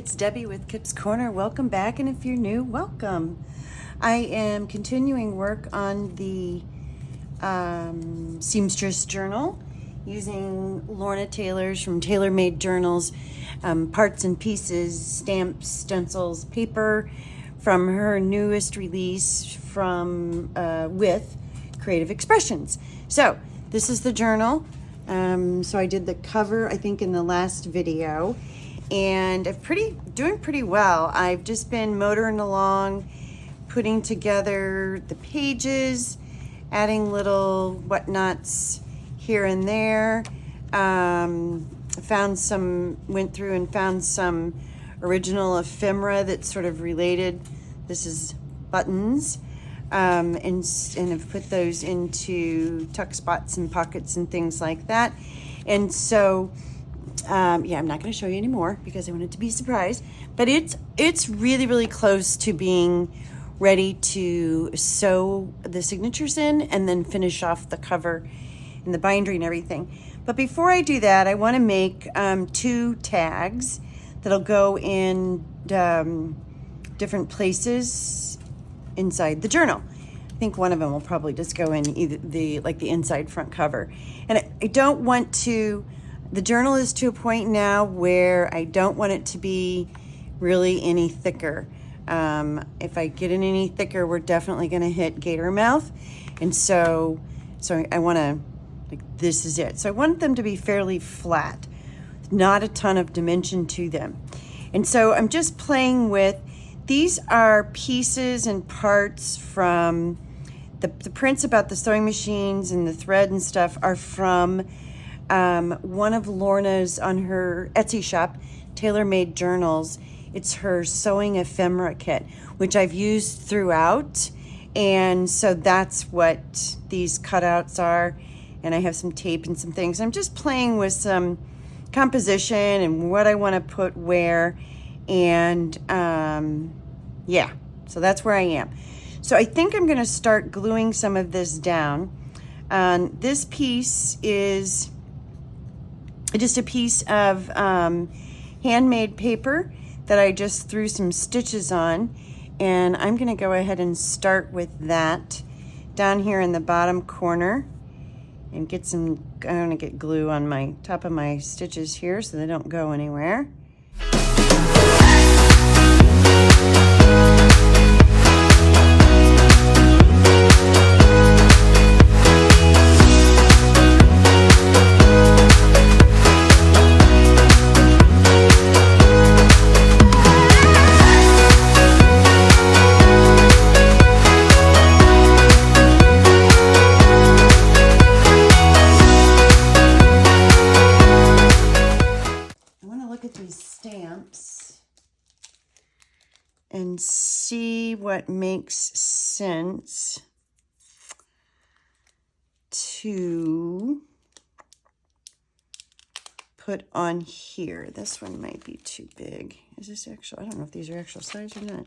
it's Debbie with Kip's Corner. Welcome back, and if you're new, welcome. I am continuing work on the Seamstress journal using Lorna Taylor's from Tailor Made Journals, parts and pieces, stamps, stencils, paper from her newest release from with Creative Expressions. So this is the journal. So I did the cover, I think, in the last video, and I'm doing pretty well. I've just been motoring along, putting together the pages, adding little whatnots here and there. Went through and found some original ephemera that's sort of related. This is buttons. And I've put those into tuck spots and pockets and things like that. And so, I'm not going to show you anymore because I want it to be a surprise. But it's really, really close to being ready to sew the signatures in and then finish off the cover and the bindery and everything. But before I do that, I want to make 2 tags that'll go in different places inside the journal. I think one of them will probably just go in either the inside front cover. And I don't want to, the journal is to a point now where I don't want it to be really any thicker. If I get it any thicker, we're definitely going to hit gator mouth. And so I want to, this is it. So I want them to be fairly flat, not a ton of dimension to them. And so I'm just playing with, these are pieces and parts from the prints about the sewing machines and the thread and stuff are from one of Lorna's on her Etsy shop, Tailor Made Journals. It's her sewing ephemera kit, which I've used throughout. And so that's what these cutouts are. And I have some tape and some things. I'm just playing with some composition and what I want to put where. And so that's where I am. So I think I'm going to start gluing some of this down. This piece is just a piece of handmade paper that I just threw some stitches on. And I'm going to go ahead and start with that down here in the bottom corner and get some, I'm going to get glue on my top of my stitches here so they don't go anywhere. Stamps and see what makes sense to put on here. This one might be too big. Is this actual? I don't know if these are actual size or not.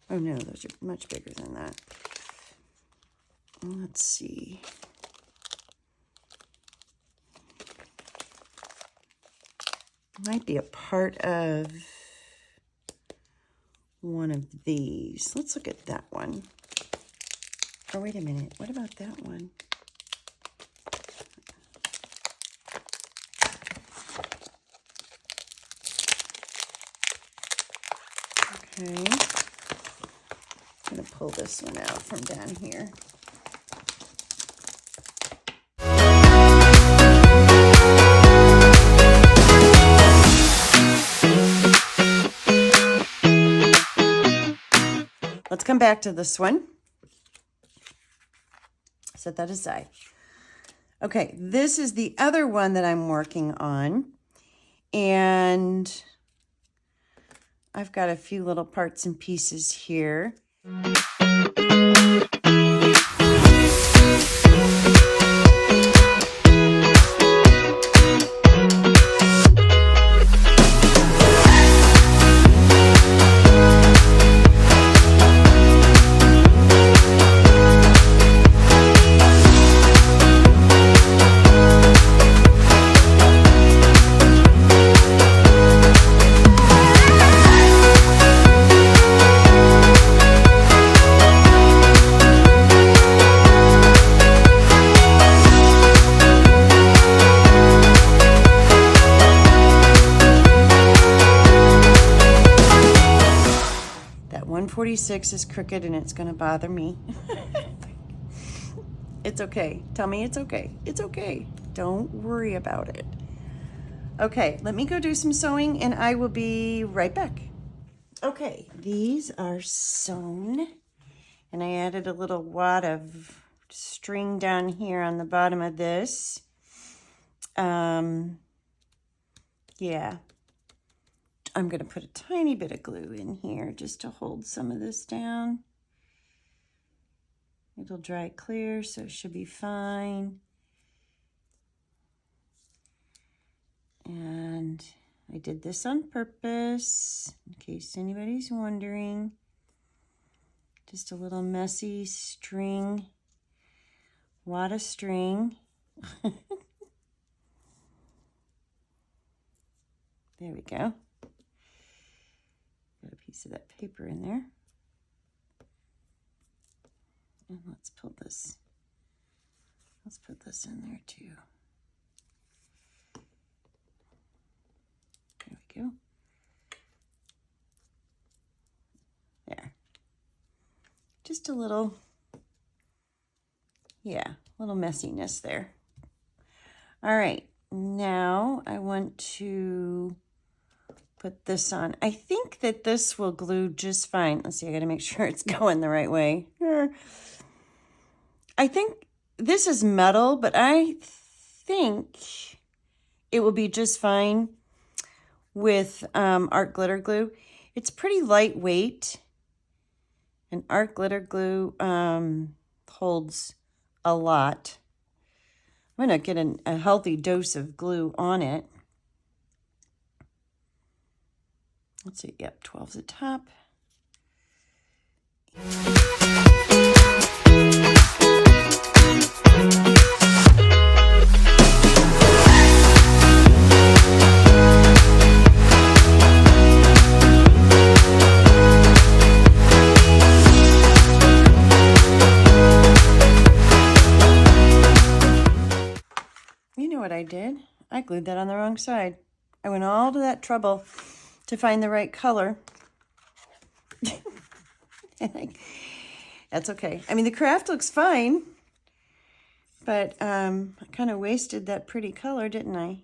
Oh no, those are much bigger than that. Let's see. Might be a part of one of these. Let's look at that one. Oh, wait a minute. What about that one? Okay. I'm going to pull this one out from down here. Let's come back to this one. Set that aside. Okay, this is the other one that I'm working on. And I've got a few little parts and pieces here. 46 is crooked and it's going to bother me. It's okay. Tell me it's okay. It's okay. Don't worry about it. Okay, let me go do some sewing and I will be right back. Okay, these are sewn and I added a little wad of string down here on the bottom of this. Yeah, I'm going to put a tiny bit of glue in here just to hold some of this down. It'll dry clear, so it should be fine. And I did this on purpose, in case anybody's wondering. Just a little messy string, wad of string. There we go. Got a piece of that paper in there. And let's put this in there too. There we go. There. Just a little, yeah, little messiness there. All right, now I want to put this on. I think that this will glue just fine. Let's see, I gotta make sure it's going the right way. I think this is metal, but I think it will be just fine with art glitter glue. It's pretty lightweight, and art glitter glue holds a lot. I'm gonna get a healthy dose of glue on it. Let's see, yep, 12's the top. You know what I did? I glued that on the wrong side. I went all to that trouble to find the right color. That's okay. I mean, the craft looks fine, but I kind of wasted that pretty color, didn't I?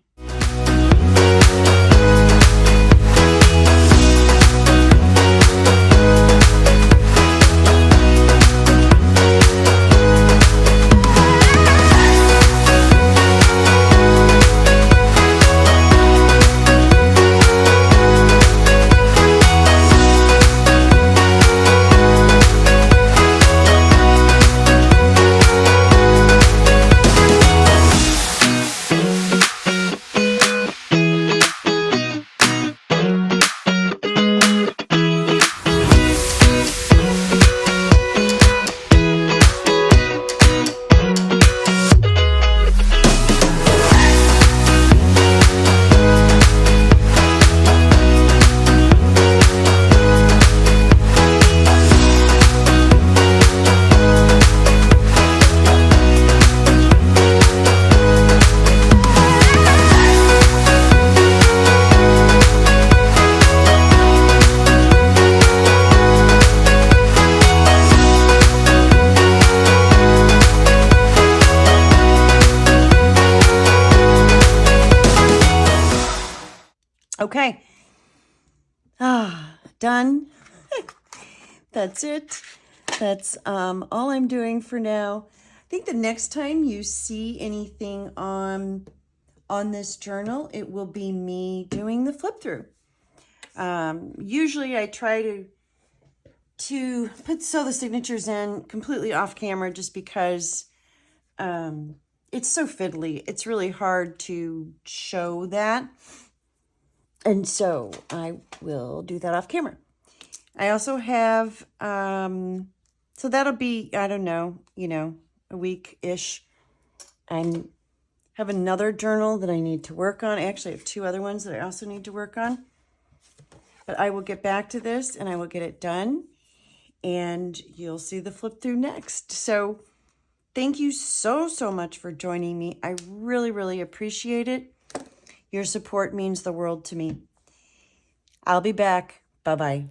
Okay. Done. That's it. That's all I'm doing for now. I think the next time you see anything on this journal, it will be me doing the flip through. Usually I try to sew the signatures in completely off camera just because it's so fiddly. It's really hard to show that. And so I will do that off camera. I also have, so that'll be, I don't know, a week-ish. I have another journal that I need to work on. I actually have 2 other ones that I also need to work on. But I will get back to this and I will get it done. And you'll see the flip through next. So thank you so much for joining me. I really, really appreciate it. Your support means the world to me. I'll be back. Bye-bye.